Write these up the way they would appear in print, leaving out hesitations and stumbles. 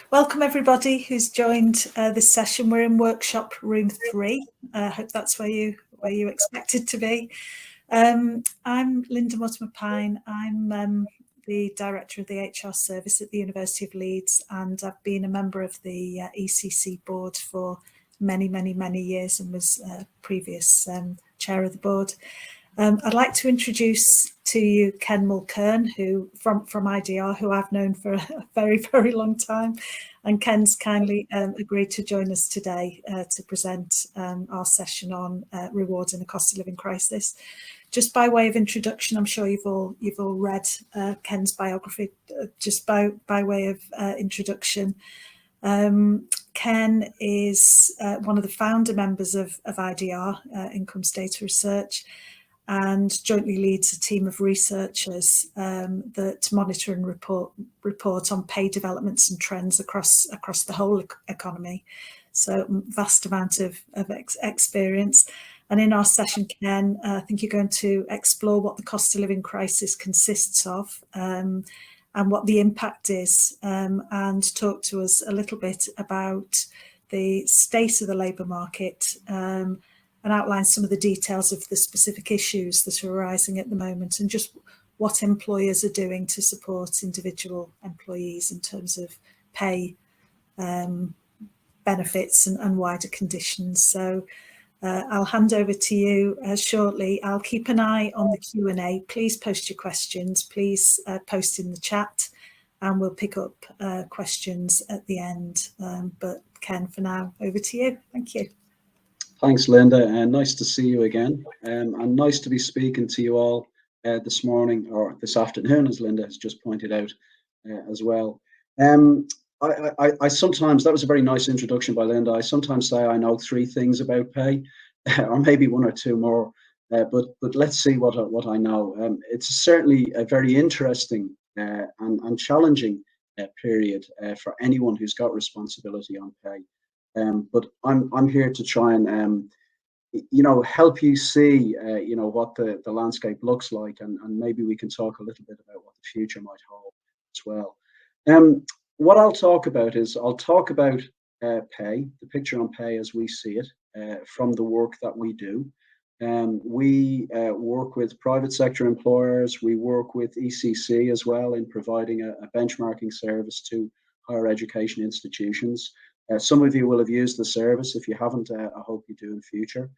Welcome everybody who's joined this session. We're in workshop room 3. I hope that's where you expected to be. I'm Linda Mortimer-Pine. I'm the director of the HR service at the University of Leeds, and I've been a member of the ECC board for many years and was previous chair of the board. I'd like to introduce to you Ken Mulkearn, who from IDR, who I've known for a very long time, and Ken's kindly agreed to join us today to present our session on rewards in a cost of living crisis. Just by way of introduction, I'm sure you've all read Ken's biography. Just by way of introduction, Ken is one of the founder members of IDR, Incomes Data Research, and jointly leads a team of researchers that monitor and report on pay developments and trends across the whole economy. So vast amount of experience. And in our session, Ken, I think you're going to explore what the cost of living crisis consists of and what the impact is, and talk to us a little bit about the state of the labour market, and outline some of the details of the specific issues that are arising at the moment, and just what employers are doing to support individual employees in terms of pay, benefits and wider conditions. So I'll hand over to you shortly. I'll keep an eye on the Q&A. Please post your questions. Please post in the chat, and we'll pick up questions at the end. But Ken, for now, over to you. Thank you. Thanks, Linda, and nice to see you again. And nice to be speaking to you all this morning, or this afternoon, as Linda has just pointed out as well. I sometimes, that was a very nice introduction by Linda. I sometimes say I know 3 things about pay, or maybe 1 or 2 more, but let's see what I know. It's certainly a very interesting and challenging period for anyone who's got responsibility on pay. But I'm here to try and help you see what the landscape looks like, and maybe we can talk a little bit about what the future might hold as well. What I'll talk about is pay, the picture on pay as we see it from the work that we do. We work with private sector employers. We work with ECC as well in providing a benchmarking service to higher education institutions. Some of you will have used the service. If you haven't, I hope you do in future.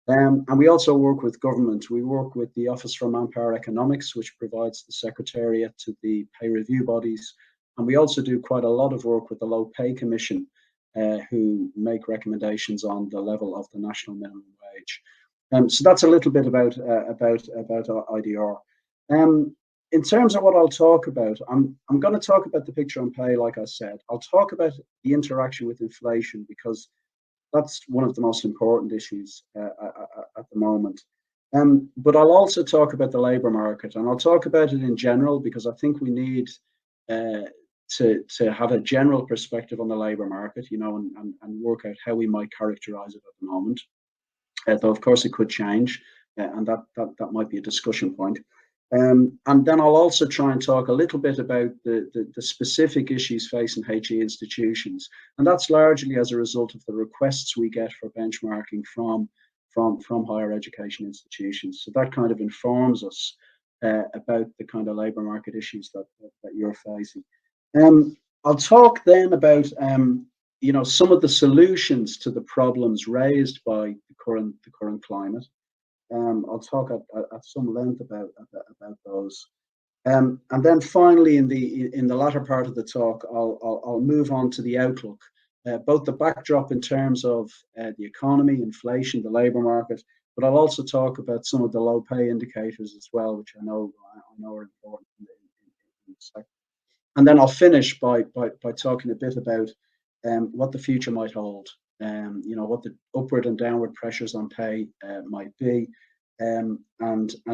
And we also work with government. We work with the Office for Manpower Economics, which provides the secretariat to the pay review bodies. And we also do quite a lot of work with the Low Pay Commission, who make recommendations on the level of the national minimum wage. So that's a little bit about IDR. In terms of what I'll talk about, I'm going to talk about the picture on pay, like I said. I'll talk about the interaction with inflation, because that's one of the most important issues at the moment. But I'll also talk about the labour market, and I'll talk about it in general, because I think we need to have a general perspective on the labour market, and work out how we might characterise it at the moment. Though, of course, it could change, and that might be a discussion point. And then I'll also try and talk a little bit about the specific issues facing HE institutions, and that's largely as a result of the requests we get for benchmarking from higher education institutions. So that kind of informs us about the kind of labour market issues that you're facing. I'll talk then about some of the solutions to the problems raised by the current climate. I'll talk at some length about those, and then finally, in the latter part of the talk, I'll move on to the outlook, both the backdrop in terms of the economy, inflation, the labour market, but I'll also talk about some of the low pay indicators as well, which I know are important in the sector. And then I'll finish by talking a bit about what the future might hold. What the upward and downward pressures on pay might be, and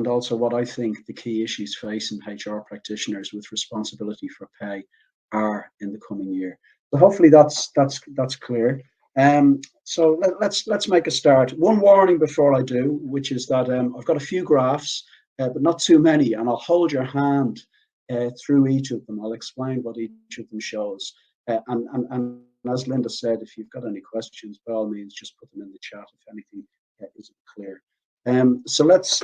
also what I think the key issues facing HR practitioners with responsibility for pay are in the coming year. So hopefully that's clear. So let's make a start. One warning before I do, which is that I've got a few graphs, but not too many, and I'll hold your hand through each of them. I'll explain what each of them shows. And as Linda said, if you've got any questions, by all means, just put them in the chat if anything isn't clear. So let's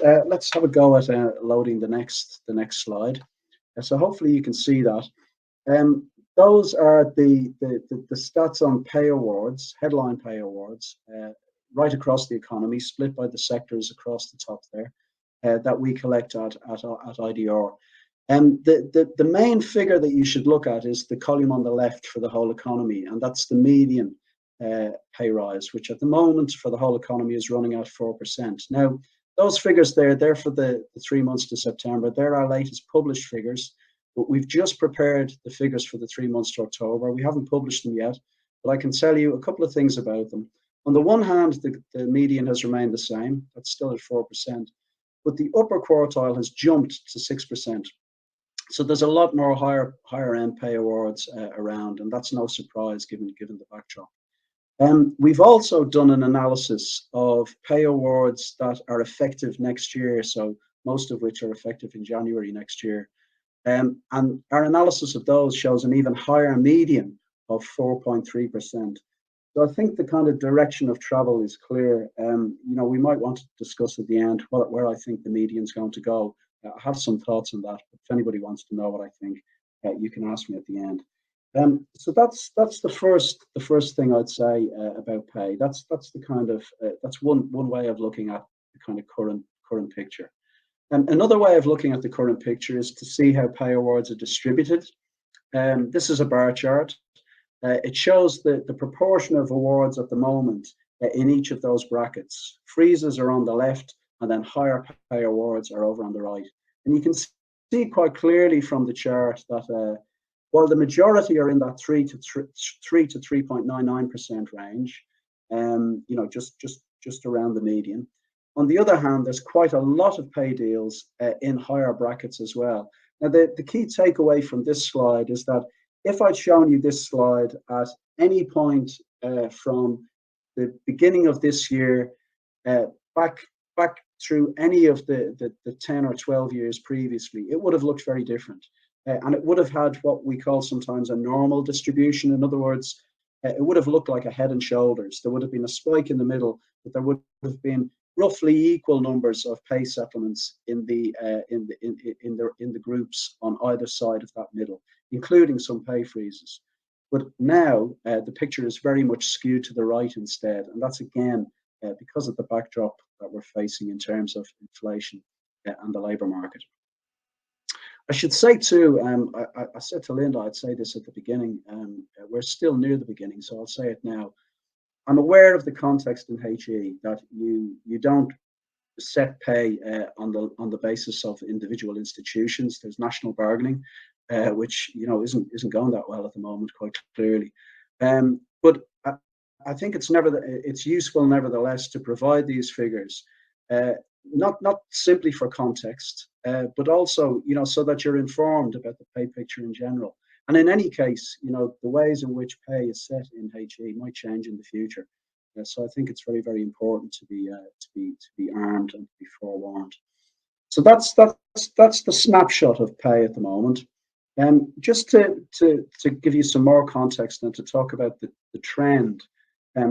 have a go at loading the next slide. So hopefully you can see that. Those are the stats on pay awards, headline pay awards, right across the economy, split by the sectors across the top there, that we collect at IDR. The main figure that you should look at is the column on the left for the whole economy, and that's the median pay rise, which at the moment for the whole economy is running at 4%. Now, those figures there, they're for the 3 months to September. They're our latest published figures, but we've just prepared the figures for the 3 months to October. We haven't published them yet, but I can tell you a couple of things about them. On the one hand, the median has remained the same. That's still at 4%, but the upper quartile has jumped to 6%. So there's a lot more higher end pay awards around, and that's no surprise given the backdrop. We've also done an analysis of pay awards that are effective next year, so most of which are effective in January next year. And our analysis of those shows an even higher median of 4.3%. So I think the kind of direction of travel is clear. We might want to discuss at the end where I think the median's going to go. I have some thoughts on that. But if anybody wants to know what I think, you can ask me at the end. So that's the first thing I'd say about pay. That's the kind of that's one way of looking at the kind of current picture. Another way of looking at the current picture is to see how pay awards are distributed. This is a bar chart. It shows the proportion of awards at the moment in each of those brackets. Freezes are on the left, and then higher pay awards are over on the right. And you can see quite clearly from the chart that while the majority are in that 3 to 3.99% range, just around the median. On the other hand, there's quite a lot of pay deals in higher brackets as well. Now, the key takeaway from this slide is that if I'd shown you this slide at any point from the beginning of this year back through any of the 10 or 12 years previously, it would have looked very different. And it would have had what we call sometimes a normal distribution. In other words, it would have looked like a head and shoulders. There would have been a spike in the middle, but there would have been roughly equal numbers of pay settlements in the groups on either side of that middle, including some pay freezes. But now the picture is very much skewed to the right instead, and that's again because of the backdrop that we're facing in terms of inflation and the labour market. I should say too, I said to Linda, I'd say this at the beginning, we're still near the beginning, so I'll say it now. I'm aware of the context in HE that you don't set pay on the basis of individual institutions. There's national bargaining, which isn't going that well at the moment, quite clearly. But I think it's useful nevertheless to provide these figures, not simply for context, but also so that you're informed about the pay picture in general. And in any case, the ways in which pay is set in HE might change in the future. So I think it's very, very important to be armed and to be forewarned. So that's the snapshot of pay at the moment. Just to give you some more context and to talk about the trend.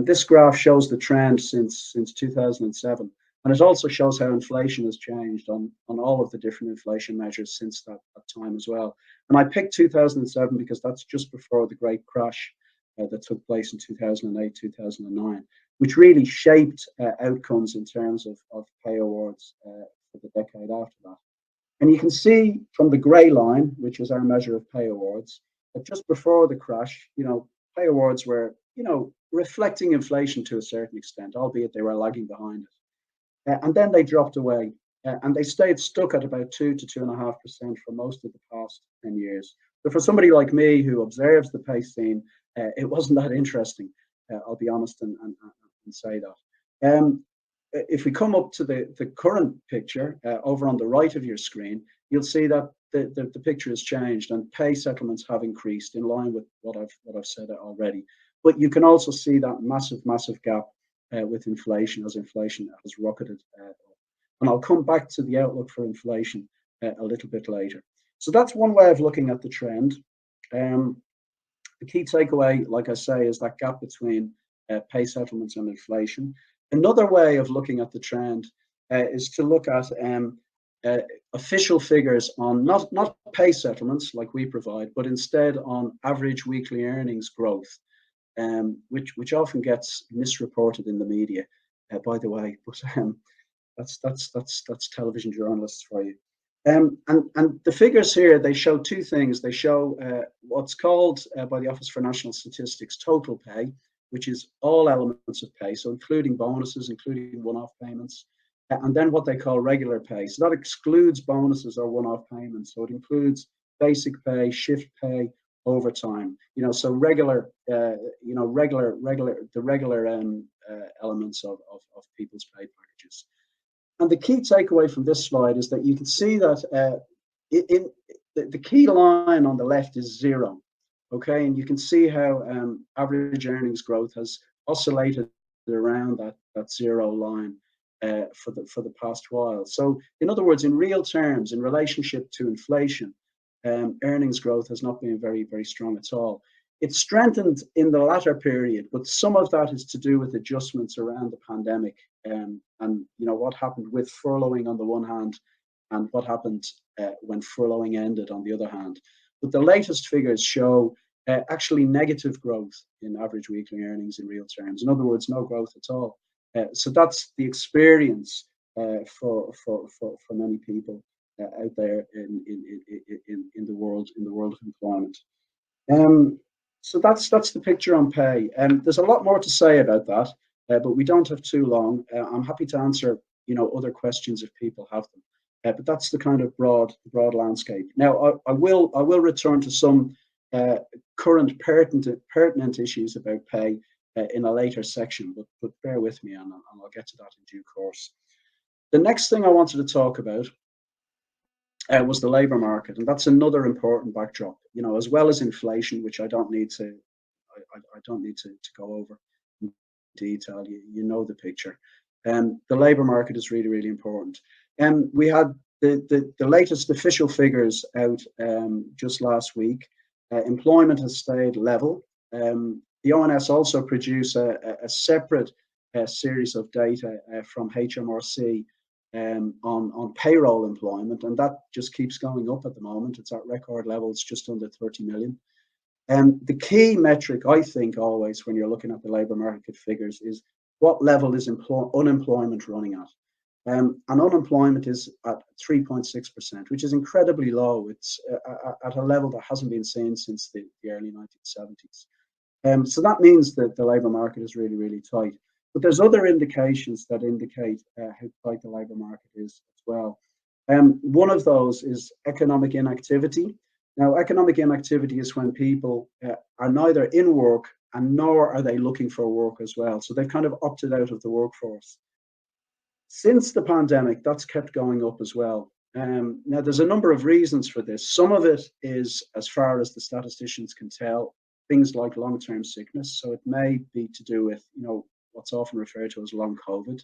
This graph shows the trend since 2007. And it also shows how inflation has changed on all of the different inflation measures since that time as well. And I picked 2007 because that's just before the great crash that took place in 2008, 2009, which really shaped outcomes in terms of pay awards for the decade after that. And you can see from the grey line, which is our measure of pay awards, that just before the crash, pay awards were, reflecting inflation to a certain extent, albeit they were lagging behind it. And then they dropped away, and they stayed stuck at about 2 to 2.5% for most of the past 10 years. But for somebody like me who observes the pay scene, it wasn't that interesting. I'll be honest and say that. If we come up to the current picture over on the right of your screen, you'll see that the picture has changed and pay settlements have increased in line with what I've said already. But you can also see that massive gap with inflation as inflation has rocketed up. And I'll come back to the outlook for inflation a little bit later. So that's one way of looking at the trend. The key takeaway, like I say, is that gap between pay settlements and inflation. Another way of looking at the trend is to look at uh, official figures on not pay settlements like we provide, but instead on average weekly earnings growth, which often gets misreported in the media, by the way. But that's television journalists for you. And the figures here, they show two things. They show what's called by the Office for National Statistics total pay, which is all elements of pay, so including bonuses, including one-off payments, and then what they call regular pay. So that excludes bonuses or one-off payments. So it includes basic pay, shift pay, overtime. So regular, the regular elements of people's pay packages. And the key takeaway from this slide is that you can see that the key line on the left is zero, okay? And you can see how average earnings growth has oscillated around that zero line for the past while. So in other words, in real terms, in relationship to inflation, earnings growth has not been very, very strong at all. It's strengthened in the latter period, but some of that is to do with adjustments around the pandemic, and what happened with furloughing on the one hand, and what happened when furloughing ended on the other hand. But the latest figures show actually negative growth in average weekly earnings in real terms. In other words, no growth at all. So that's the experience for many people out there in the world of employment. So that's the picture on pay. There's a lot more to say about that, but we don't have too long. I'm happy to answer other questions if people have them. But that's the kind of broad landscape. Now I will return to some current pertinent issues about pay in a later section, but bear with me, and I'll get to that in due course. The next thing I wanted to talk about was the labour market, and that's another important backdrop. As well as inflation, which I don't need to go over in detail. You know the picture. The labour market is really, really important. And we had the latest official figures out just last week. Employment has stayed level. The ONS also produced a separate series of data from HMRC on payroll employment, and that just keeps going up at the moment. It's at record levels, just under 30 million. The key metric, I think, always when you're looking at the labour market figures is what level is unemployment running at. And unemployment is at 3.6%, which is incredibly low. It's at a level that hasn't been seen since the early 1970s. So that means that the labour market is really, really tight. But there's other indications that indicate how tight the labour market is as well. One of those is economic inactivity. Now, economic inactivity is when people are neither in work and nor are they looking for work as well. So they've kind of opted out of the workforce. Since the pandemic, that's kept going up as well. Now, there's a number of reasons for this. Some of it is, as far as the statisticians can tell, things like long-term sickness. So it may be to do with, what's often referred to as long COVID.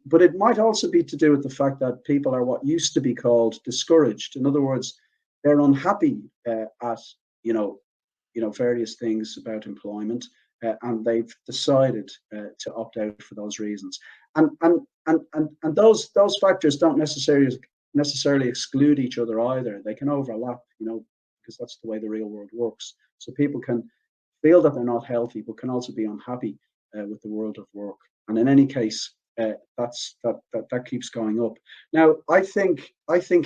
But it might also be to do with the fact that people are what used to be called discouraged. In other words, they're unhappy at various things about employment, and they've decided to opt out for those reasons. And those factors don't necessarily exclude each other either. They can overlap, because that's the way the real world works. So people can feel that they're not healthy, but can also be unhappy with the world of work. And in any case, that keeps going up. Now, I think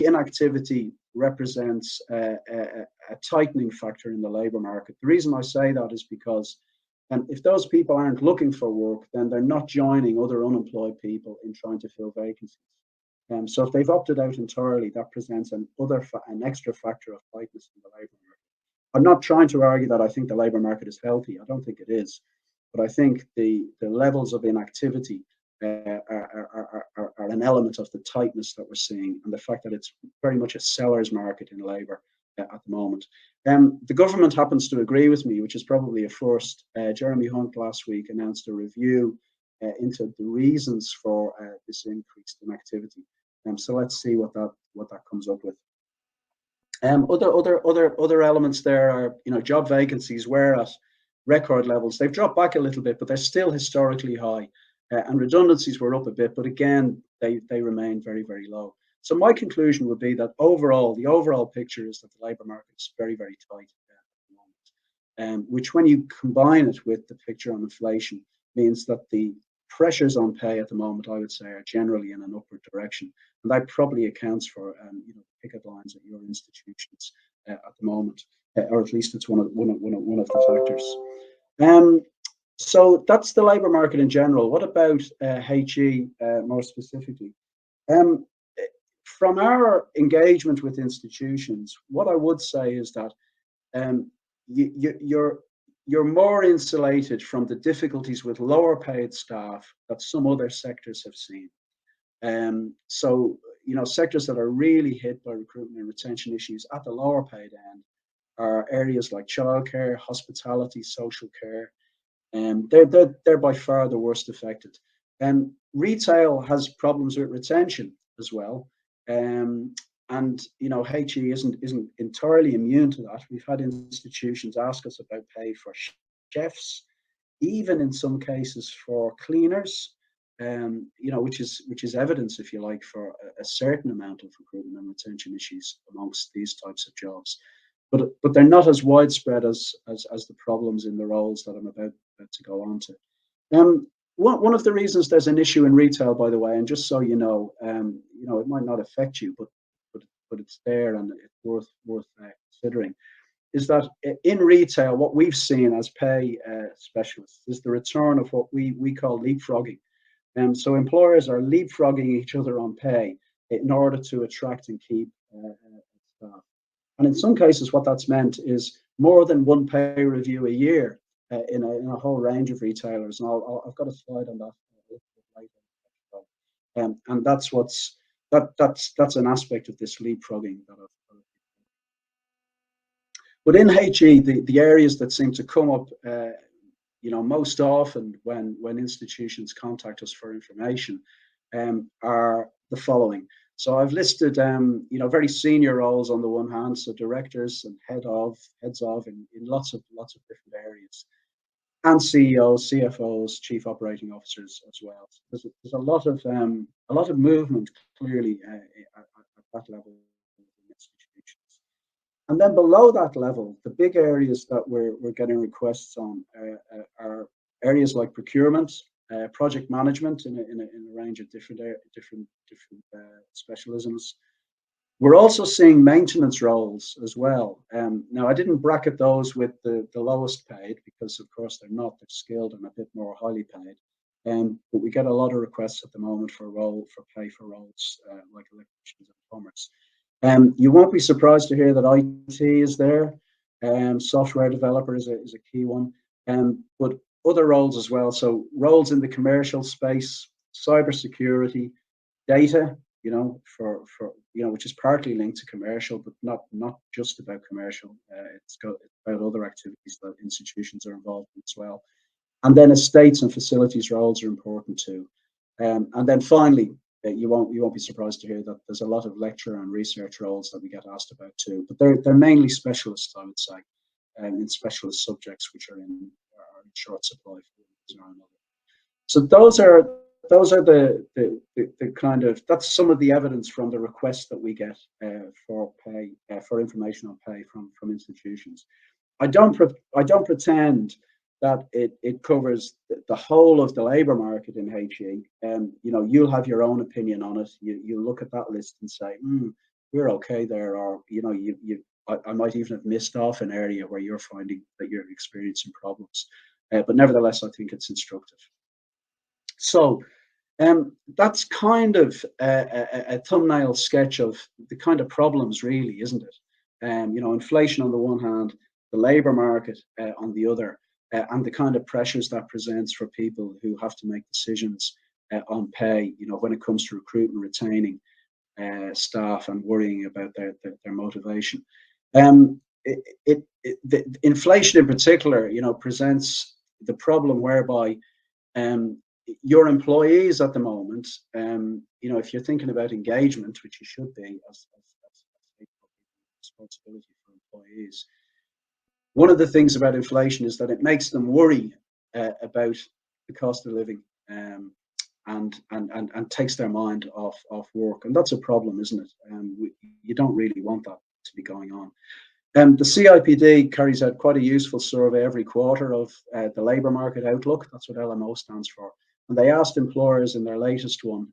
inactivity represents a tightening factor in the labour market. The reason I say that is because if those people aren't looking for work, then they're not joining other unemployed people in trying to fill vacancies. So if they've opted out entirely, that presents an extra factor of tightness in the labour market. I'm not trying to argue that I think the labour market is healthy. I don't think it is. But I think the levels of inactivity are an element of the tightness that we're seeing, and the fact that it's very much a seller's market in labour at the moment. The government happens to agree with me, which is probably a first. Jeremy Hunt last week announced a review into the reasons for this increased inactivity. So let's see what that comes up with. Other elements there are, job vacancies were at record levels. They've dropped back a little bit, but they're still historically high. And redundancies were up a bit, but again, they remain very, very low. So my conclusion would be that the overall picture is that the labour market is very, very tight at the moment, which when you combine it with the picture on inflation means that the pressures on pay at the moment, I would say, are generally in an upward direction. And that probably accounts for, picket lines at your institutions at the moment, or at least it's one of the factors. So that's the labour market in general. What about HE more specifically? Um, from our engagement with institutions, what I would say is that um, you're more insulated from the difficulties with lower paid staff that some other sectors have seen. So, sectors that are really hit by recruitment and retention issues at the lower paid end are areas like childcare, hospitality, social care, and they're by far the worst affected. Retail has problems with retention as well, and HE isn't entirely immune to that. We've had institutions ask us about pay for chefs, even in some cases for cleaners, which is evidence, if you like, for a certain amount of recruitment and retention issues amongst these types of jobs. But they're not as widespread as the problems in the roles that I'm about to go on to. One of the reasons there's an issue in retail, by the way, and just so it might not affect you, but it's there and it's worth considering, is that in retail, what we've seen as pay specialists is the return of what we call leapfrogging. So employers are leapfrogging each other on pay in order to attract and keep staff. And in some cases, what that's meant is more than one pay review a year in a whole range of retailers. And I've got a slide on that a little bit later. And that's an aspect of this leapfrogging that I've. But in HE, the areas that seem to come up, most often when institutions contact us for information, are the following. So I've listed, very senior roles on the one hand, so directors and heads of in lots of different areas, and CEOs, CFOs, chief operating officers as well. So there's a lot of movement clearly at that level in institutions. And then below that level, the big areas that we're getting requests on are areas like procurement, project management in a range of different specialisms. We're also seeing maintenance roles as well. Now, I didn't bracket those with the lowest paid because, of course, they're not. They're skilled and a bit more highly paid. But we get a lot of requests at the moment for pay for roles like electricians and plumbers. You won't be surprised to hear that IT is there. Software developer is a key one. But other roles as well. So roles in the commercial space, cybersecurity, data, for which is partly linked to commercial, but not just about commercial. It's about other activities that institutions are involved in as well. And then estates and facilities roles are important too. And then finally, you won't be surprised to hear that there's a lot of lecturer and research roles that we get asked about too. But they're mainly specialists, I would say, in specialist subjects which are in short supply for one reason or another. So those are the kind of, that's some of the evidence from the requests that we get for pay, for information on pay from institutions. I don't pretend that it covers the whole of the labour market in HE. You'll have your own opinion on it. You look at that list and say, we're okay there, or I might even have missed off an area where you're finding that you're experiencing problems. But nevertheless, I think it's instructive. So that's kind of a thumbnail sketch of the kind of problems, really, isn't it? Inflation on the one hand, the labour market on the other, and the kind of pressures that presents for people who have to make decisions on pay, when it comes to recruiting and retaining staff and worrying about their motivation. The inflation in particular, presents the problem whereby your employees at the moment, if you're thinking about engagement, which you should be as affordability for employees. One of the things about inflation is that it makes them worry about the cost of living, and takes their mind off work, and that's a problem, isn't it? You don't really want that to be going on. The CIPD carries out quite a useful survey every quarter of the labour market outlook. That's what LMO stands for. And they asked employers in their latest one,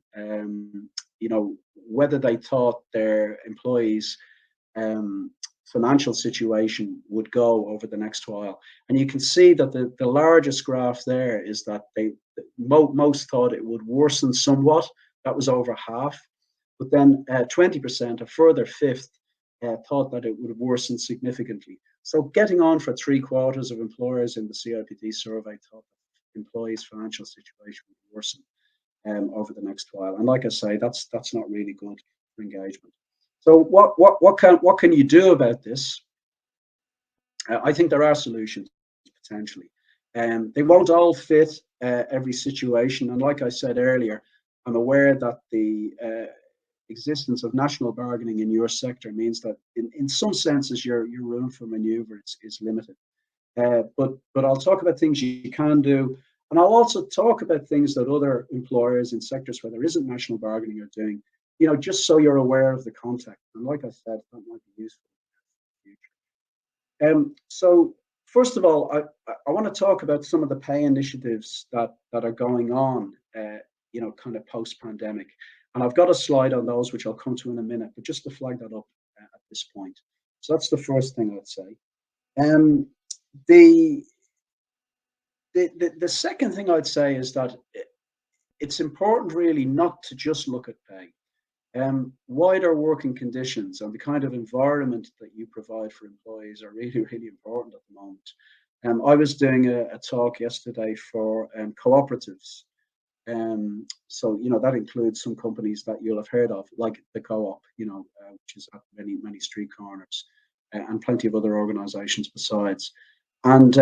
whether they thought their employees' financial situation would go over the next while. And you can see that the largest graph there is that most thought it would worsen somewhat. That was over half. But then 20%, a further fifth, thought that it would worsen significantly. So getting on for 3/4 of employers in the CIPD survey thought that employees' financial situation would worsen over the next while. And like I say, that's not really good for engagement. So what can you do about this? I think there are solutions potentially. They won't all fit every situation. And like I said earlier, I'm aware that the existence of national bargaining in your sector means that in some senses your room for manoeuvre is limited. But I'll talk about things you can do, and I'll also talk about things that other employers in sectors where there isn't national bargaining are doing, just so you're aware of the context. And like I said, that might be useful in the future. So first of all, I want to talk about some of the pay initiatives that are going on, kind of post-pandemic. And I've got a slide on those, which I'll come to in a minute, but just to flag that up at this point. So that's the first thing I'd say. The second thing I'd say is that it's important really not to just look at pay. Wider working conditions and the kind of environment that you provide for employees are really, really important at the moment. I was doing a talk yesterday for cooperatives. So that includes some companies that you'll have heard of, like the Co-op, which is at many street corners, and plenty of other organisations besides. And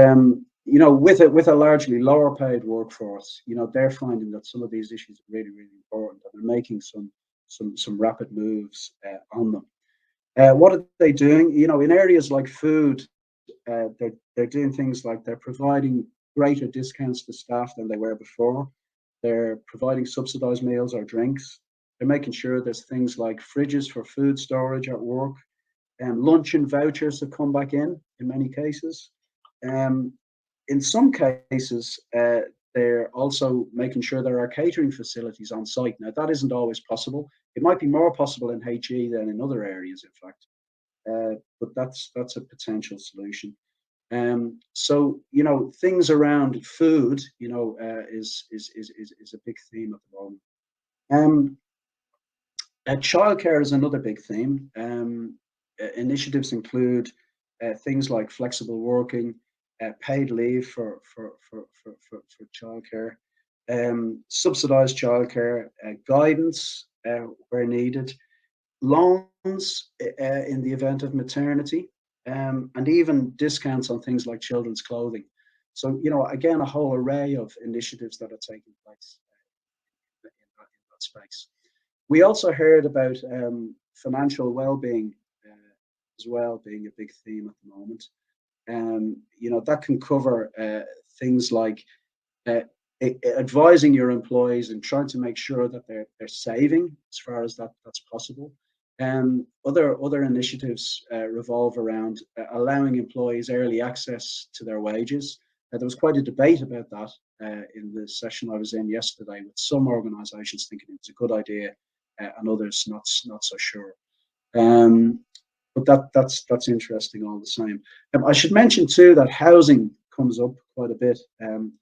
with a largely lower paid workforce, they're finding that some of these issues are really, really important, and they're making some rapid moves on them. What are they doing? In areas like food, they're doing things like they're providing greater discounts to staff than they were before. They're providing subsidised meals or drinks. They're making sure there's things like fridges for food storage at work, and lunch and vouchers have come back in many cases. In some cases, they're also making sure there are catering facilities on site. Now, that isn't always possible. It might be more possible in HE than in other areas, in fact. But that's a potential solution. So things around food, is a big theme at the moment. Childcare is another big theme. Initiatives include things like flexible working, paid leave for childcare, subsidised childcare, guidance where needed, loans in the event of maternity, and even discounts on things like children's clothing. So, again, a whole array of initiatives that are taking place in that space. We also heard about financial well-being as well being a big theme at the moment. That can cover things like advising your employees and trying to make sure that they're saving as far as that's possible. Other initiatives revolve around allowing employees early access to their wages. There was quite a debate about that in the session I was in yesterday, with some organisations thinking it was a good idea and others not so sure. But that's interesting all the same. I should mention too that housing comes up quite a bit,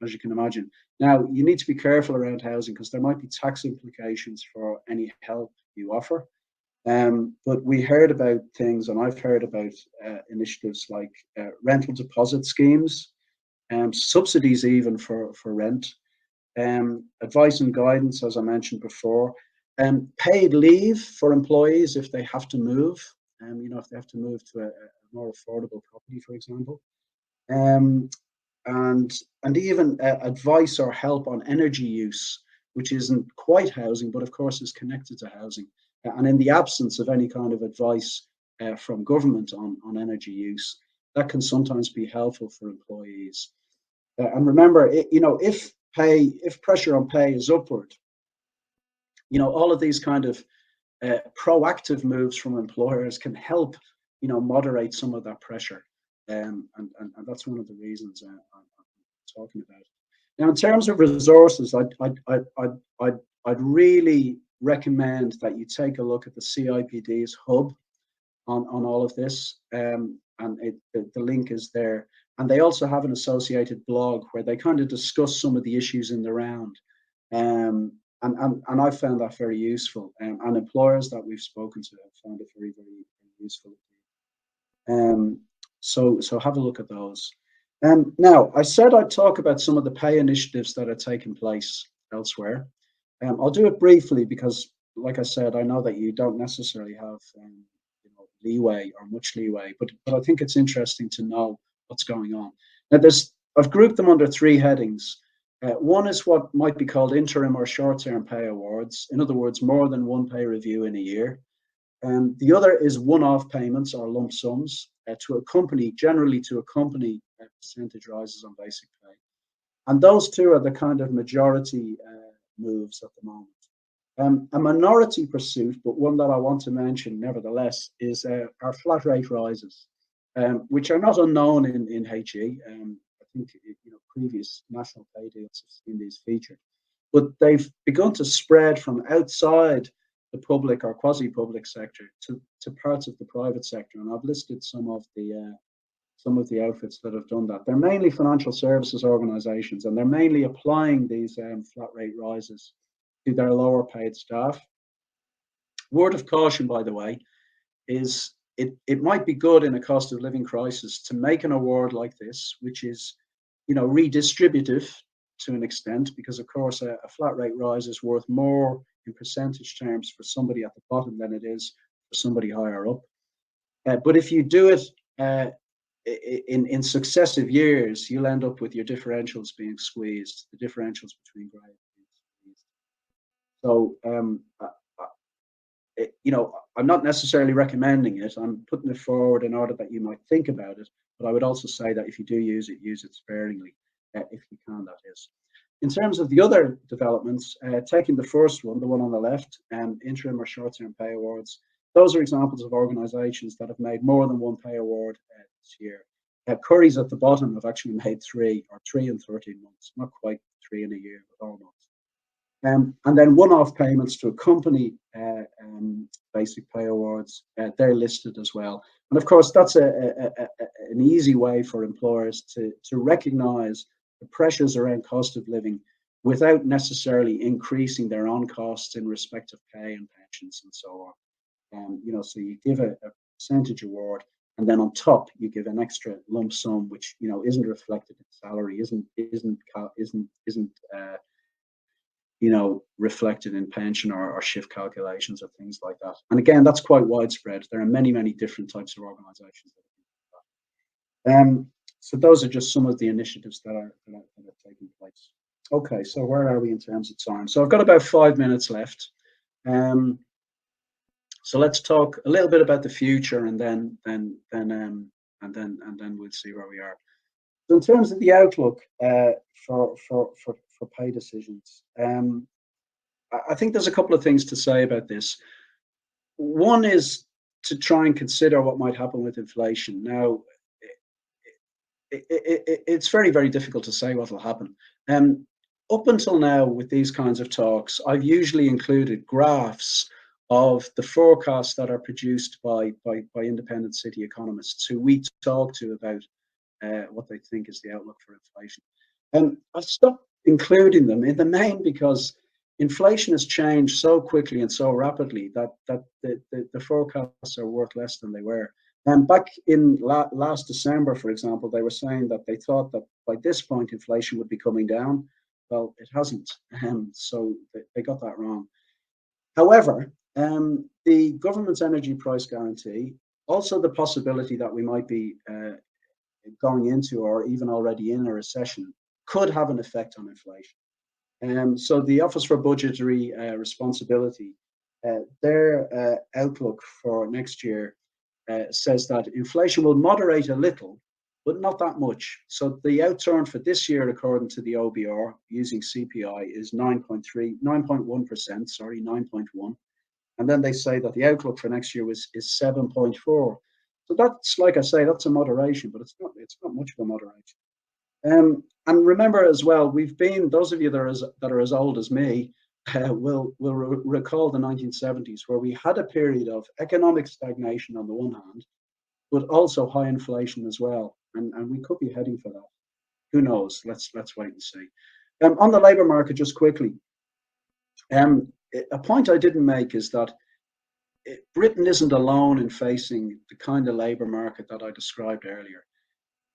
as you can imagine. Now, you need to be careful around housing because there might be tax implications for any help you offer. But we heard about things, and I've heard about initiatives like rental deposit schemes, subsidies even for rent, advice and guidance, as I mentioned before, paid leave for employees if they have to move, if they have to move to a more affordable property, for example, and even advice or help on energy use, which isn't quite housing, but of course is connected to housing. And in the absence of any kind of advice from government on energy use, that can sometimes be helpful for employees. And remember, if pressure on pay is upward, all of these kind of proactive moves from employers can help, moderate some of that pressure. And that's one of the reasons I'm talking about it. Now, in terms of resources, I'd really recommend that you take a look at the CIPD's hub on all of this, and the link is there. And they also have an associated blog where they kind of discuss some of the issues in the round. And I found that very useful. And employers that we've spoken to have found it very, very, very useful. So have a look at those. Now, I said I'd talk about some of the pay initiatives that are taking place elsewhere. I'll do it briefly because, like I said, I know that you don't necessarily have leeway or much leeway, but I think it's interesting to know what's going on. Now, I've grouped them under three headings. One is what might be called interim or short-term pay awards. In other words, more than one pay review in a year. The other is one-off payments or lump sums generally to accompany percentage rises on basic pay. And those two are the kind of majority moves at the moment. A minority pursuit, but one that I want to mention nevertheless, is our flat rate rises, which are not unknown in HE. I think previous national pay deals have seen these featured, but they've begun to spread from outside the public or quasi-public sector to parts of the private sector, and I've listed some of the outfits that have done that. They're mainly financial services organisations, and they're mainly applying these flat rate rises to their lower paid staff. Word of caution, by the way, is it might be good in a cost of living crisis to make an award like this, which is redistributive to an extent, because of course a flat rate rise is worth more in percentage terms for somebody at the bottom than it is for somebody higher up. But if you do it in successive years, you'll end up with your differentials being squeezed, the differentials between grades being squeezed. So, I'm not necessarily recommending it. I'm putting it forward in order that you might think about it. But I would also say that if you do use it sparingly, if you can, that is. In terms of the other developments, taking the first one, the one on the left, interim or short-term pay awards, those are examples of organisations that have made more than one pay award this year. Curry's at the bottom have actually made three in 13 months, not quite 3 in a year, but almost. And then one-off payments to accompany basic pay awards, they're listed as well. And of course, that's an easy way for employers to recognise the pressures around cost of living without necessarily increasing their own costs in respect of pay and pensions and so on. So you give a percentage award, and then on top you give an extra lump sum, which isn't reflected in salary, isn't reflected in pension or shift calculations or things like that. And again, that's quite widespread. There are many, many different types of organisations that do that. So those are just some of the initiatives that are taking place. Okay, so where are we in terms of time? So I've got about 5 minutes left. So let's talk a little bit about the future, and then we'll see where we are. So in terms of the outlook for pay decisions, I think there's a couple of things to say about this. One is to try and consider what might happen with inflation. Now, it's very, very difficult to say what will happen. Up until now, with these kinds of talks, I've usually included graphs of the forecasts that are produced by independent city economists who we talk to about what they think is the outlook for inflation. I've stopped including them in the main because inflation has changed so quickly and so rapidly that the forecasts are worth less than they were. And back in last December, for example, they were saying that they thought that by this point inflation would be coming down. Well, it hasn't, so they got that wrong. However, the government's energy price guarantee, also the possibility that we might be going into or even already in a recession, could have an effect on inflation. So the Office for Budgetary Responsibility, their outlook for next year says that inflation will moderate a little, but not that much. So the outturn for this year, according to the OBR, using CPI, is 9.1%, sorry, 9.1. And then they say that the outlook for next year is 7.4. So that's, like I say, that's a moderation, but it's not much of a moderation. And remember as well, we've been, those of you that are as old as me will recall the 1970s, where we had a period of economic stagnation on the one hand, but also high inflation as well, and we could be heading for that. Who knows? Let's wait and see. On the labour market, just quickly, a point I didn't make is that Britain isn't alone in facing the kind of labour market that I described earlier.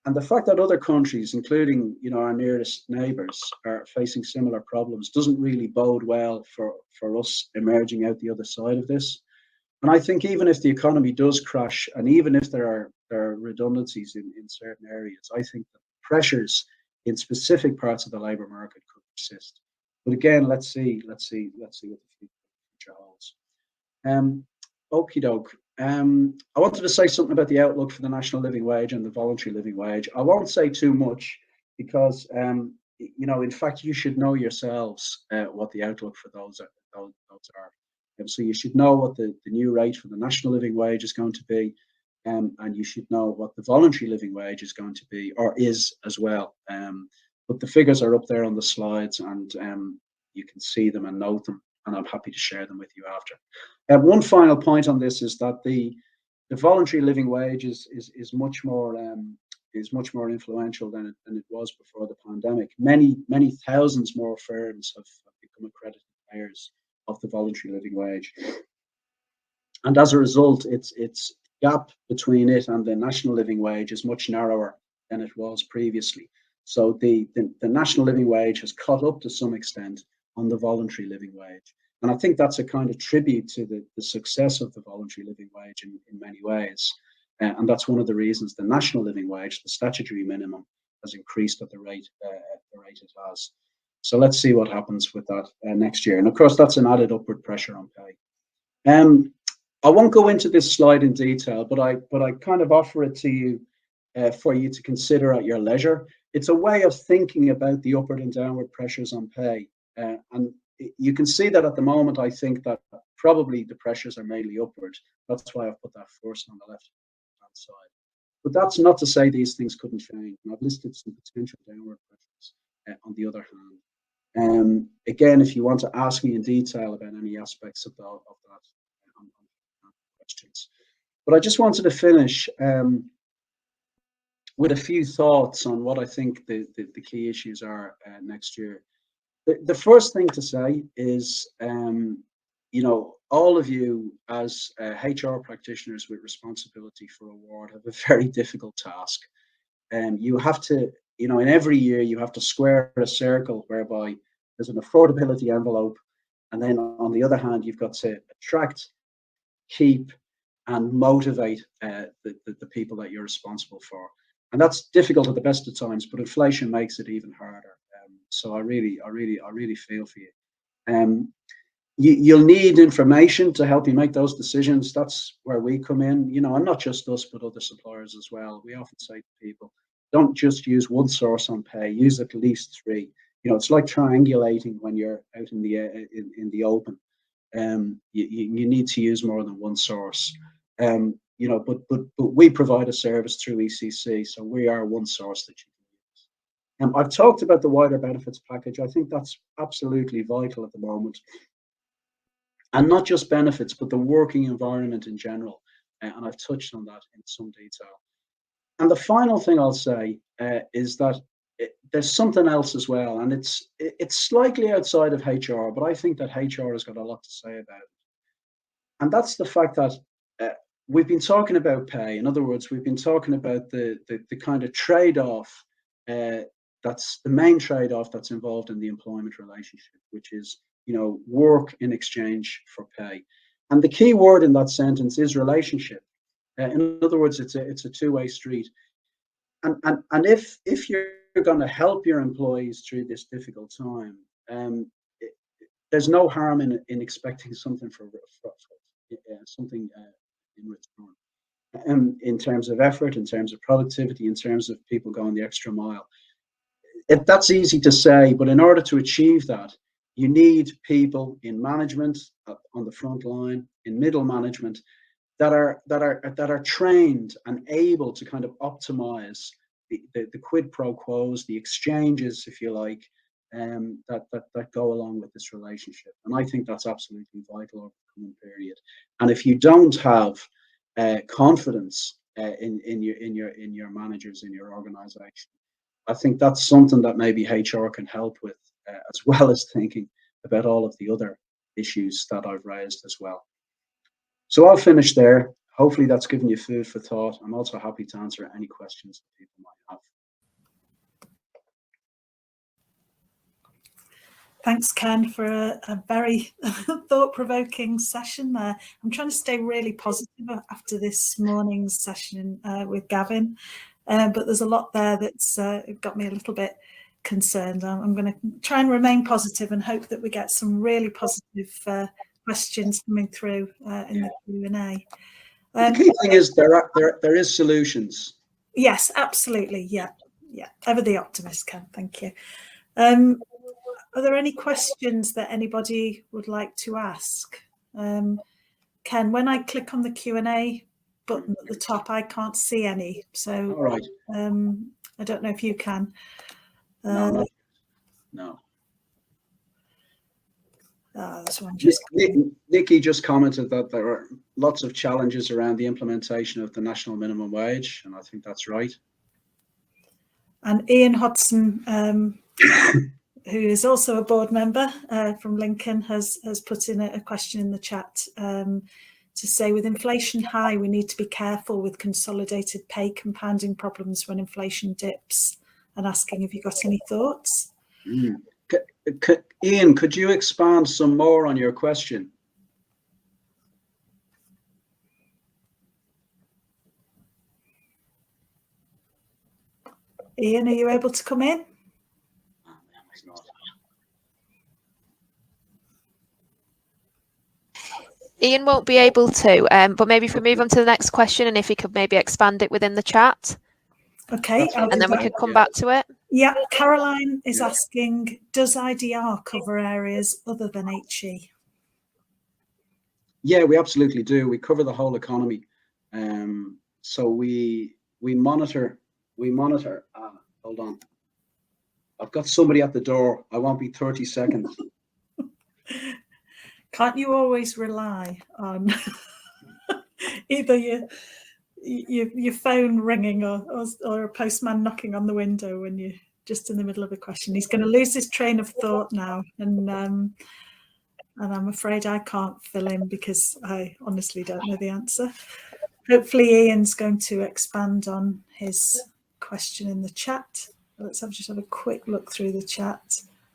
And the fact that other countries, including our nearest neighbours, are facing similar problems doesn't really bode well for us emerging out the other side of this. And I think even if the economy does crash, and even if there are redundancies in certain areas, I think the pressures in specific parts of the labour market could persist. But again, let's see what the future holds. Okie doke. I wanted to say something about the outlook for the national living wage and the voluntary living wage. I won't say too much because, in fact, you should know yourselves what the outlook for those are. So you should know what the new rate for the national living wage is going to be, and you should know what the voluntary living wage is going to be, or is as well. But the figures are up there on the slides, and you can see them and note them, and I'm happy to share them with you after. One final point on this is that the voluntary living wage is much more influential than it was before the pandemic. Many thousands more firms have become accredited payers of the voluntary living wage, and as a result, its gap between it and the national living wage is much narrower than it was previously. So the national living wage has caught up to some extent on the voluntary living wage. And I think that's a kind of tribute to the success of the voluntary living wage in many ways. And that's one of the reasons the national living wage, the statutory minimum, has increased at the rate it has. So let's see what happens with that next year. And of course, that's an added upward pressure on pay. I won't go into this slide in detail, but I kind of offer it to you for you to consider at your leisure. It's a way of thinking about the upward and downward pressures on pay. And you can see that at the moment, I think that probably the pressures are mainly upward. That's why I've put that first on the left-hand side. But that's not to say these things couldn't change. And I've listed some potential downward pressures on the other hand. Again, if you want to ask me in detail about any aspects of that, questions. But I just wanted to finish with a few thoughts on what I think the key issues are next year. The first thing to say is, all of you as HR practitioners with responsibility for award have a very difficult task. You have to, in every year, you have to square a circle whereby there's an affordability envelope. And then on the other hand, you've got to attract, keep, and motivate the people that you're responsible for. And that's difficult at the best of times, but inflation makes it even harder. So I really feel for you. You'll need information to help you make those decisions. That's where we come in, and not just us, but other suppliers as well. We often say to people, don't just use one source on pay, use at least three. It's like triangulating when you're out in the open. You need to use more than one source. But we provide a service through ECC, so we are one source that you can use. I've talked about the wider benefits package. I think that's absolutely vital at the moment. And not just benefits, but the working environment in general. And I've touched on that in some detail. And the final thing I'll say is that there's something else as well. And it's slightly outside of HR, but I think that HR has got a lot to say about it. And that's the fact that we've been talking about pay. In other words, we've been talking about the kind of trade-off that's the main trade-off that's involved in the employment relationship, which is work in exchange for pay. And the key word in that sentence is relationship. In other words, it's a two-way street. And if you're going to help your employees through this difficult time, there's no harm in expecting something something in return. in terms of effort, in terms of productivity, in terms of people going the extra mile. That's easy to say, but in order to achieve that, you need people in management, on the front line, in middle management, that are trained and able to kind of optimize the quid pro quos, the exchanges, if you like, that go along with this relationship. And I think that's absolutely vital over the coming period. And if you don't have confidence in your managers, in your organization, I think that's something that maybe HR can help with, as well as thinking about all of the other issues that I've raised as well. So I'll finish there. Hopefully that's given you food for thought. I'm also happy to answer any questions that people might have. Thanks, Ken, for a very thought-provoking session there. I'm trying to stay really positive after this morning's session with Gavin, but there's a lot there that's got me a little bit concerned. I'm going to try and remain positive and hope that we get some really positive questions coming through in the Q&A. The key thing is there is solutions. Yes, absolutely. Yeah. Ever the optimist, Ken. Thank you. Are there any questions that anybody would like to ask? Ken, when I click on the Q&A button at the top, I can't see any. So all right. I don't know if you can. No. This one just Nikki just commented that there are lots of challenges around the implementation of the national minimum wage, and I think that's right. And Ian Hodson, who is also a board member from Lincoln, has put in a question in the chat to say, with inflation high, we need to be careful with consolidated pay compounding problems when inflation dips, and asking, have you got any thoughts? Ian, could you expand some more on your question? Ian, are you able to come in? Ian won't be able to, but maybe if we move on to the next question, and if he could maybe expand it within the chat. Okay. And then we could come back to it. Yeah, Caroline is asking, does IDR cover areas other than HE? Yeah, we absolutely do. We cover the whole economy. So we monitor. Hold on. I've got somebody at the door. I won't be 30 seconds. Can't you always rely on either your phone ringing or a postman knocking on the window when you're just in the middle of a question? He's going to lose his train of thought now, and I'm afraid I can't fill in because I honestly don't know the answer. Hopefully Ian's going to expand on his question in the chat. Let's just have a quick look through the chat.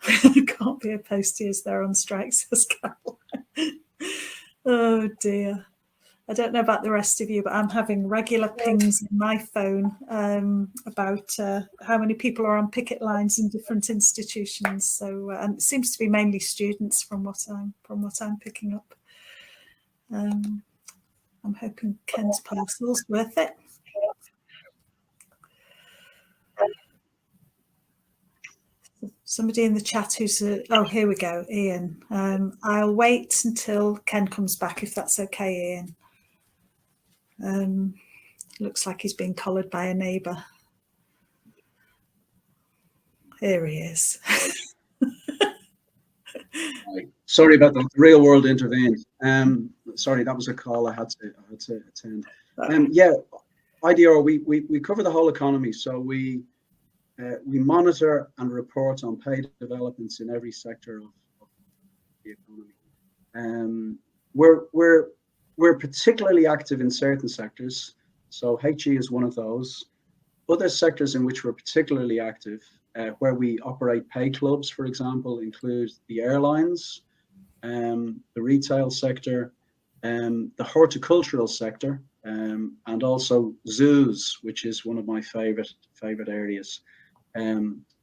Can't be a postie as they're on strike, says Carol. Oh dear. I don't know about the rest of you, but I'm having regular pings in my phone about how many people are on picket lines in different institutions. So, and it seems to be mainly students from what I'm picking up. I'm hoping Ken's parcel's worth it. Somebody in the chat who's oh, here we go, Ian. I'll wait until Ken comes back, if that's okay, Ian. Looks like he's being collared by a neighbour. Here he is. Sorry about that. The real world intervened. Sorry, that was a call I had to attend. Yeah, IDR, we cover the whole economy, so we monitor and report on pay developments in every sector of the economy. We're particularly active in certain sectors, so HE is one of those. Other sectors in which we're particularly active, where we operate pay clubs, for example, include the airlines, the retail sector, the horticultural sector, and also zoos, which is one of my favorite areas.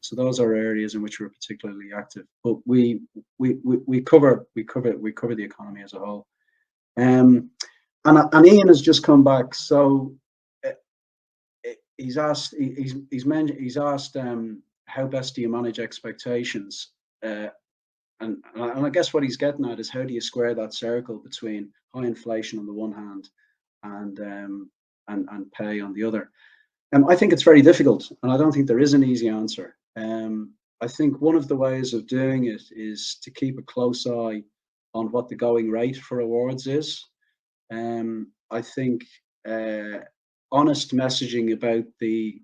So those are areas in which we're particularly active. But we cover the economy as a whole. And Ian has just come back, so he's asked how best do you manage expectations, and I guess what he's getting at is how do you square that circle between high inflation on the one hand and pay on the other. I think it's very difficult, and I don't think there is an easy answer. I think one of the ways of doing it is to keep a close eye on what the going rate for awards is. I think honest messaging about the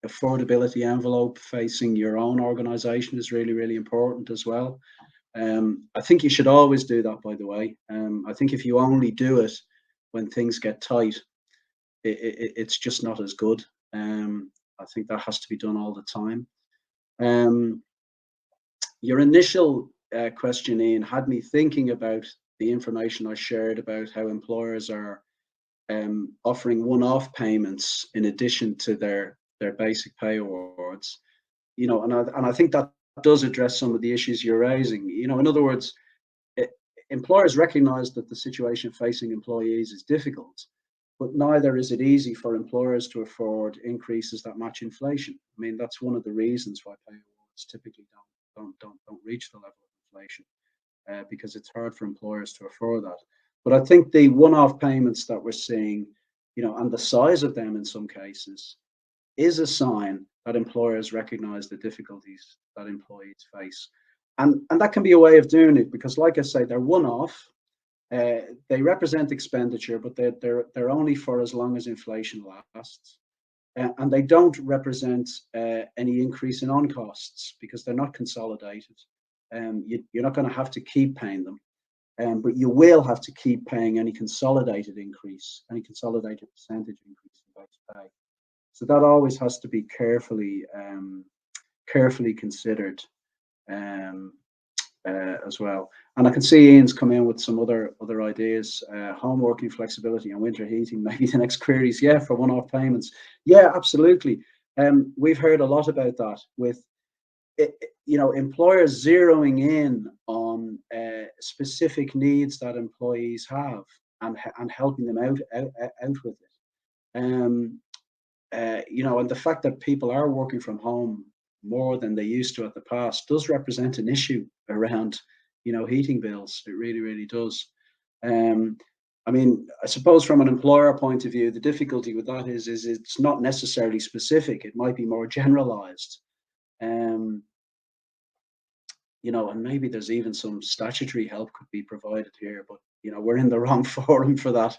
affordability envelope facing your own organisation is really, really important as well. I think you should always do that, by the way. I think if you only do it when things get tight, it's just not as good. I think that has to be done all the time. Your initial question, Ian, had me thinking about the information I shared about how employers are offering one-off payments in addition to their basic pay awards. You know, and I think that does address some of the issues you're raising. You know, in other words, employers recognise that the situation facing employees is difficult, but neither is it easy for employers to afford increases that match inflation. I mean, that's one of the reasons why pay awards typically don't reach the level of inflation, because it's hard for employers to afford that. But I think the one-off payments that we're seeing, you know, and the size of them in some cases, is a sign that employers recognise the difficulties that employees face, and that can be a way of doing it, because, like I say, they're one-off. They represent expenditure, but they're only for as long as inflation lasts, and they don't represent any increase in on costs because they're not consolidated. You're not going to have to keep paying them, but you will have to keep paying any consolidated increase, any consolidated percentage increase in base pay. So that always has to be carefully considered as well. And I can see Ian's come in with some other ideas. Home working flexibility and winter heating, maybe the next queries. Yeah, for one-off payments. Yeah, absolutely. We've heard a lot about that with, you know, employers zeroing in on specific needs that employees have and helping them out with it. You know, and the fact that people are working from home more than they used to at the past does represent an issue around, you know, heating bills. It really, really does. I mean, I suppose from an employer point of view, the difficulty with that is it's not necessarily specific. It might be more generalized. You know, and maybe there's even some statutory help could be provided here, but, you know, we're in the wrong forum for that.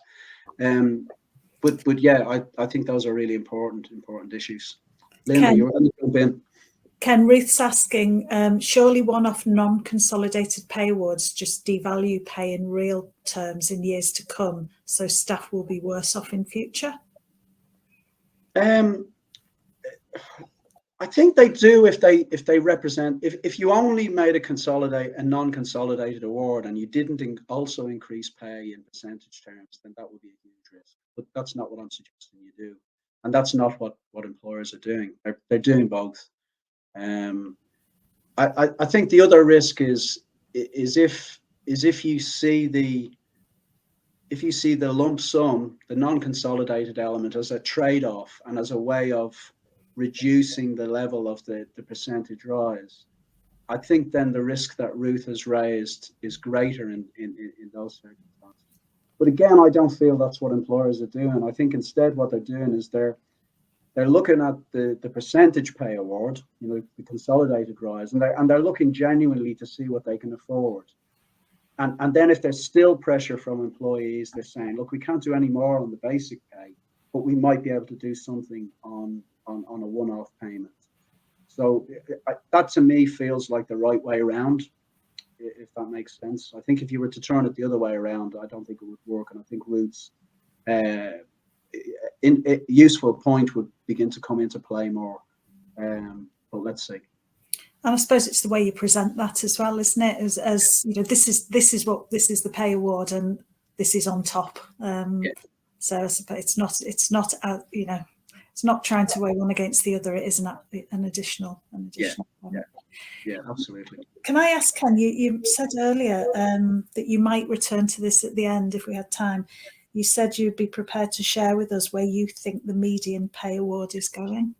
But yeah, I think those are really important issues. Linda, you were going to jump in. Ken, Ruth's asking, surely one-off non-consolidated pay awards just devalue pay in real terms in years to come, so staff will be worse off in future? I think they do if they represent, if you only made a non-consolidated award and you didn't also increase pay in percentage terms, then that would be a huge risk. But that's not what I'm suggesting you do, and that's not what employers are doing. They're doing both. I think the other risk is if you see the lump sum, the non-consolidated element, as a trade-off and as a way of reducing the level of the percentage rise, I think then the risk that Ruth has raised is greater in those circumstances. But again, I don't feel that's what employers are doing. I think instead what they're doing is they're looking at the percentage pay award, you know, the consolidated rise, and they're looking genuinely to see what they can afford. And then if there's still pressure from employees, they're saying, look, we can't do any more on the basic pay, but we might be able to do something on a one-off payment. So that to me feels like the right way around, if that makes sense. I think if you were to turn it the other way around, I don't think it would work. And I think Ruth's useful point would begin to come into play more. But let's see. And I suppose it's the way you present that as well, isn't it? As you know, this is the pay award, and this is on top. So I suppose it's not you know, it's not trying to weigh one against the other. It is an additional one. Yeah, absolutely. Can I ask, Ken? You said earlier that you might return to this at the end if we had time. you said you'd be prepared to share with us where you think the median pay award is going.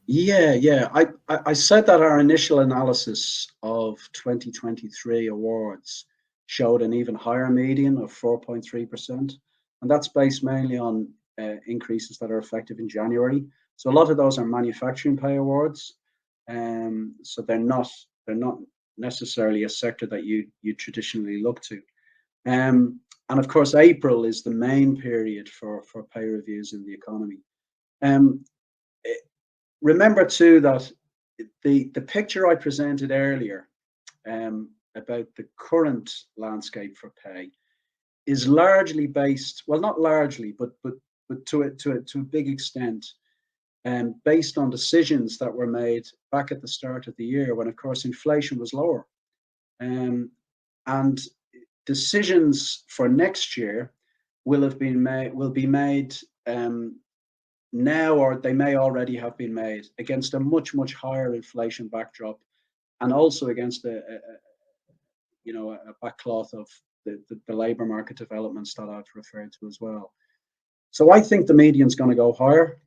Yeah. I said that our initial analysis of 2023 awards showed an even higher median of 4.3%, and that's based mainly on increases that are effective in January. So a lot of those are manufacturing pay awards, so they're not necessarily a sector that you traditionally look to. And of course, April is the main period for pay reviews in the economy. Remember too that the picture I presented earlier about the current landscape for pay is largely based, well, not largely, but to a big extent, based on decisions that were made back at the start of the year when, of course, inflation was lower. And decisions for next year will be made now, or they may already have been made, against a much higher inflation backdrop, and also against a backcloth of the labour market developments that I've referred to as well. So I think the median's going to go higher.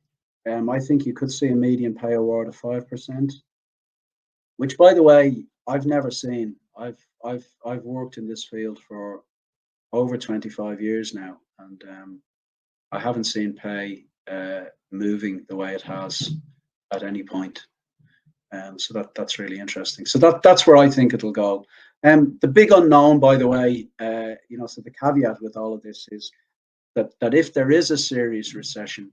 I think you could see a median pay award of 5%, which, by the way, I've never seen. I've worked in this field for over 25 years now, and I haven't seen pay moving the way it has at any point. So that's really interesting. So that's where I think it'll go. The big unknown, by the way, so the caveat with all of this is that if there is a serious recession,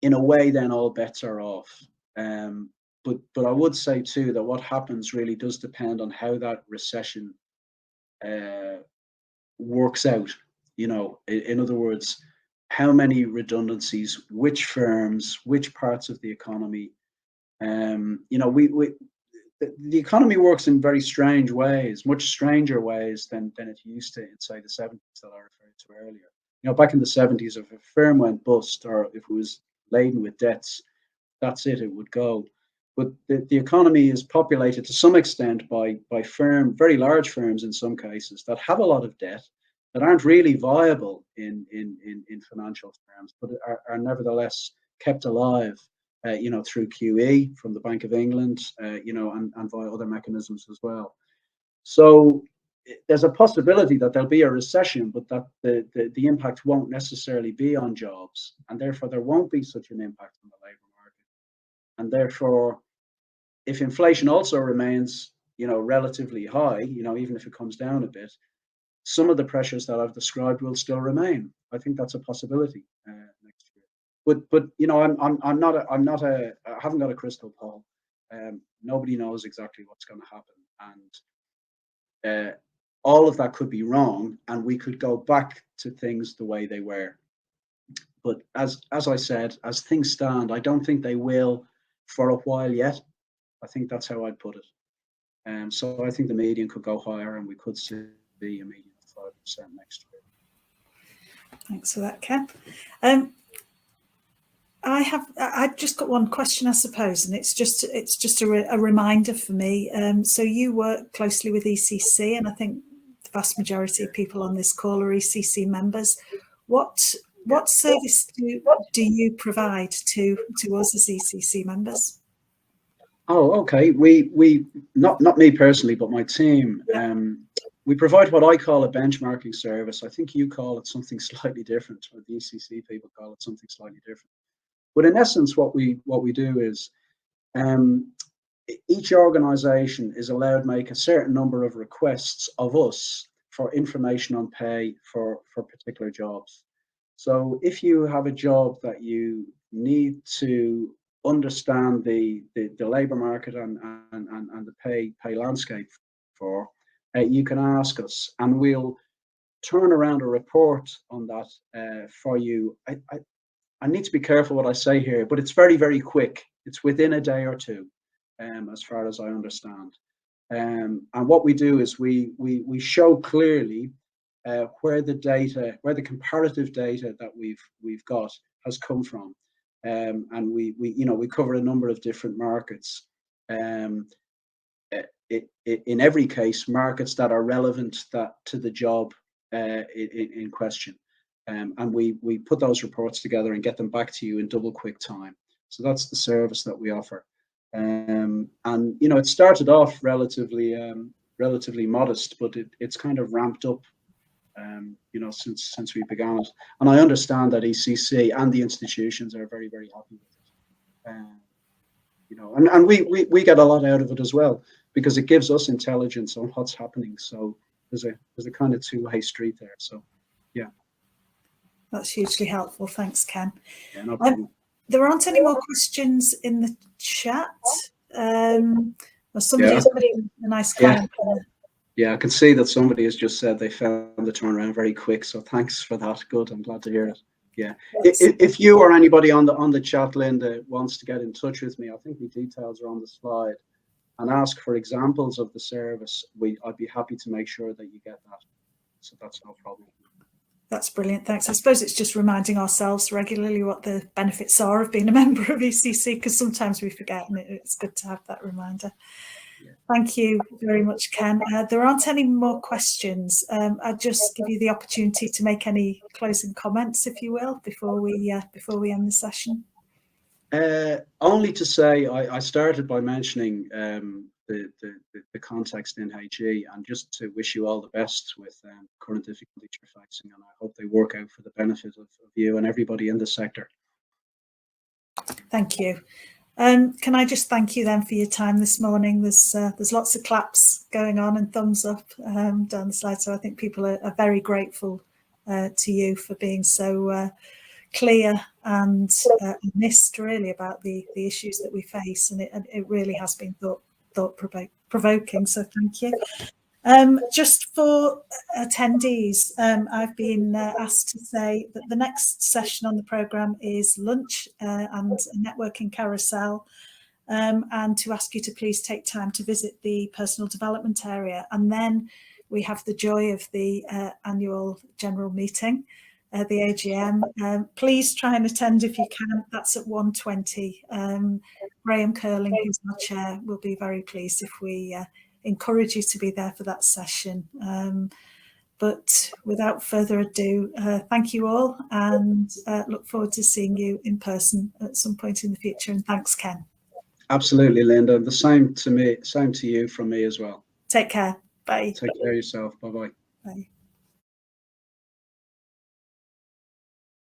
in a way, then all bets are off. But I would say too that what happens really does depend on how that recession works out. In other words, how many redundancies, which firms, which parts of the economy. The economy works in very strange ways, much stranger ways than it used to in, say, the 70s that I referred to earlier. Back in the 70s, if a firm went bust or if it was laden with debts, that's it would go. But the economy is populated to some extent by very large firms in some cases that have a lot of debt, that aren't really viable in financial terms, but are nevertheless kept alive, through QE from the Bank of England, and via other mechanisms as well. So there's a possibility that there'll be a recession, but that the impact won't necessarily be on jobs, and therefore there won't be such an impact on the labour market. And therefore, if inflation also remains, relatively high, even if it comes down a bit, some of the pressures that I've described will still remain. I think that's a possibility next year. But I haven't got a crystal ball. Nobody knows exactly what's going to happen, and all of that could be wrong, and we could go back to things the way they were. But as I said, as things stand, I don't think they will for a while yet. I think that's how I'd put it. So I think the median could go higher, and we could see a median of 5% next year. Thanks for that, Ken. I've just got one question, I suppose, and it's just a reminder for me. So you work closely with ECC, and I think the vast majority of people on this call are ECC members. What service do you provide to us as ECC members? Oh, okay. We not me personally, but my team. We provide what I call a benchmarking service. I think you call it something slightly different, or the ECC people call it something slightly different. But in essence, what we do is each organisation is allowed to make a certain number of requests of us for information on pay for particular jobs. So if you have a job that you need to understand the labour market and the pay landscape for, you can ask us, and we'll turn around a report on that for you. I need to be careful what I say here, but it's very, very quick. It's within a day or two, as far as I understand. And what we do is we show clearly where the comparative data that we've got has come from, and we cover a number of different markets. In every case, markets that are relevant to the job in question. and we put those reports together and get them back to you in double quick time. So that's the service that we offer. And it started off relatively modest, but it's kind of ramped up, since we began it. And I understand that ECC and the institutions are very, very happy with it. And we get a lot out of it as well, because it gives us intelligence on what's happening. So there's a kind of two-way street there. So yeah, that's hugely helpful. Thanks, Ken. Yeah, no problem. There aren't any more questions in the chat. Somebody's put in a nice comment. Yeah, I can see that somebody has just said they found the turnaround very quick. So thanks for that. Good. I'm glad to hear it. Yeah. If you or anybody on the chat, Linda, wants to get in touch with me, I think the details are on the slide, and ask for examples of the service, I'd be happy to make sure that you get that. So that's no problem. That's brilliant. Thanks. I suppose it's just reminding ourselves regularly what the benefits are of being a member of ECC, because sometimes we forget, and it's good to have that reminder. Yeah. Thank you very much, Ken. There aren't any more questions. I'll just give you the opportunity to make any closing comments, if you will, before we end the session. Only to say, I started by mentioning the context in HE, and just to wish you all the best with current difficulties you're facing, and I hope they work out for the benefit of you and everybody in the sector. Thank you. Can I just thank you then for your time this morning? There's lots of claps going on and thumbs up down the slide, so I think people are very grateful to you for being so clear and honest, really, about the issues that we face, and it really has been thought-provoking. So thank you. Just for attendees, I've been asked to say that the next session on the programme is lunch and a networking carousel, and to ask you to please take time to visit the personal development area. And then we have the joy of the annual general meeting, the AGM. Please try and attend if you can. That's at 1:20. Graham Curling, who's our chair, will be very pleased if we encourage you to be there for that session. But without further ado, thank you all, and look forward to seeing you in person at some point in the future. And thanks, Ken. Absolutely, Linda. The same to you from me as well. Take care. Bye. Take care of yourself. Bye-bye. Bye.